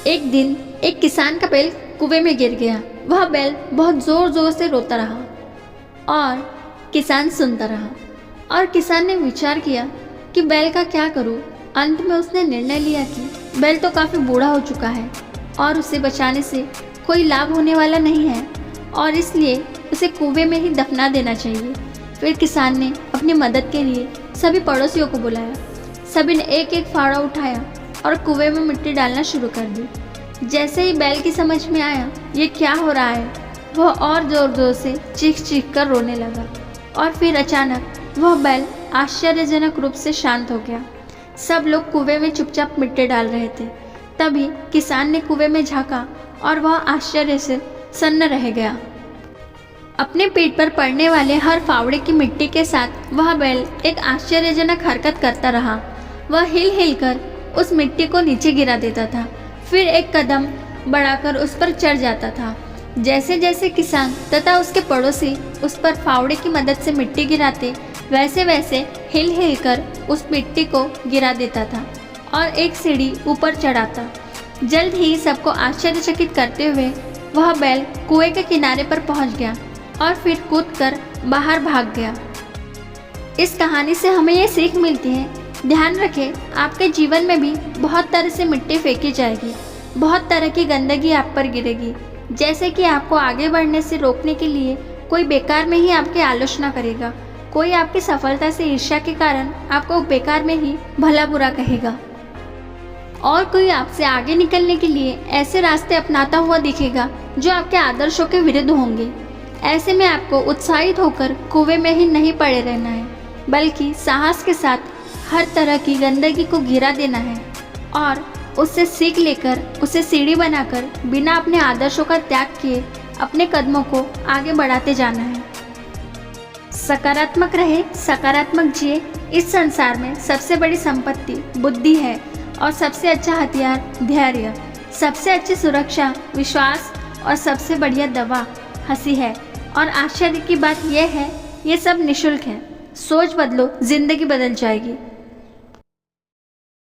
एक दिन एक किसान का बैल कुएं में गिर गया। वह बैल बहुत जोर जोर से रोता रहा और किसान सुनता रहा। और किसान ने विचार किया कि बैल का क्या करूं। अंत में उसने निर्णय लिया कि बैल तो काफ़ी बूढ़ा हो चुका है और उसे बचाने से कोई लाभ होने वाला नहीं है और इसलिए उसे कुएं में ही दफना देना चाहिए। फिर किसान ने अपनी मदद के लिए सभी पड़ोसियों को बुलाया। सभी ने एक एक फावड़ा उठाया और कुएं में मिट्टी डालना शुरू कर दी। जैसे ही बैल की समझ में आया ये क्या हो रहा है, वह और जोर जोर से चीख चीख कर रोने लगा। और फिर अचानक वह बैल आश्चर्यजनक रूप से शांत हो गया। सब लोग कुएं में चुपचाप मिट्टी डाल रहे थे। तभी किसान ने कुएं में झांका और वह आश्चर्य से सन्न रह गया। अपने पेट पर पड़ने वाले हर फावड़े की मिट्टी के साथ वह बैल एक आश्चर्यजनक हरकत करता रहा। वह हिल हिल कर उस मिट्टी को नीचे गिरा देता था, फिर एक कदम बढ़ाकर उस पर चढ़ जाता था। जैसे जैसे किसान तथा उसके पड़ोसी उस पर फावड़े की मदद से मिट्टी गिराते, वैसे वैसे हिल हिल कर उस मिट्टी को गिरा देता था और एक सीढ़ी ऊपर चढ़ाता। जल्द ही सबको आश्चर्यचकित करते हुए वह बैल कुएं के किनारे पर पहुंच गया और फिर कूदकर बाहर भाग गया। इस कहानी से हमें ये सीख मिलती है, ध्यान रखें आपके जीवन में भी बहुत तरह से मिट्टी फेंकी जाएगी, बहुत तरह की गंदगी आप पर गिरेगी। जैसे कि आपको आगे बढ़ने से रोकने के लिए कोई बेकार में ही आपकी आलोचना करेगा, कोई आपकी सफलता से ईर्ष्या के कारण आपको बेकार में ही भला बुरा कहेगा, और कोई आपसे आगे निकलने के लिए ऐसे रास्ते अपनाता हुआ दिखेगा जो आपके आदर्शों के विरुद्ध होंगे। ऐसे में आपको उत्साहित होकर कुएं में ही नहीं पड़े रहना है, बल्कि साहस के साथ हर तरह की गंदगी को गिरा देना है और उससे सीख लेकर उसे सीढ़ी बनाकर बिना अपने आदर्शों का त्याग किए अपने कदमों को आगे बढ़ाते जाना है। सकारात्मक रहे, सकारात्मक जिए। इस संसार में सबसे बड़ी संपत्ति बुद्धि है और सबसे अच्छा हथियार धैर्य, सबसे अच्छी सुरक्षा विश्वास और सबसे बढ़िया दवा हंसी है। और आश्चर्य की बात यह है, ये सब निःशुल्क है। सोच बदलो, जिंदगी बदल जाएगी।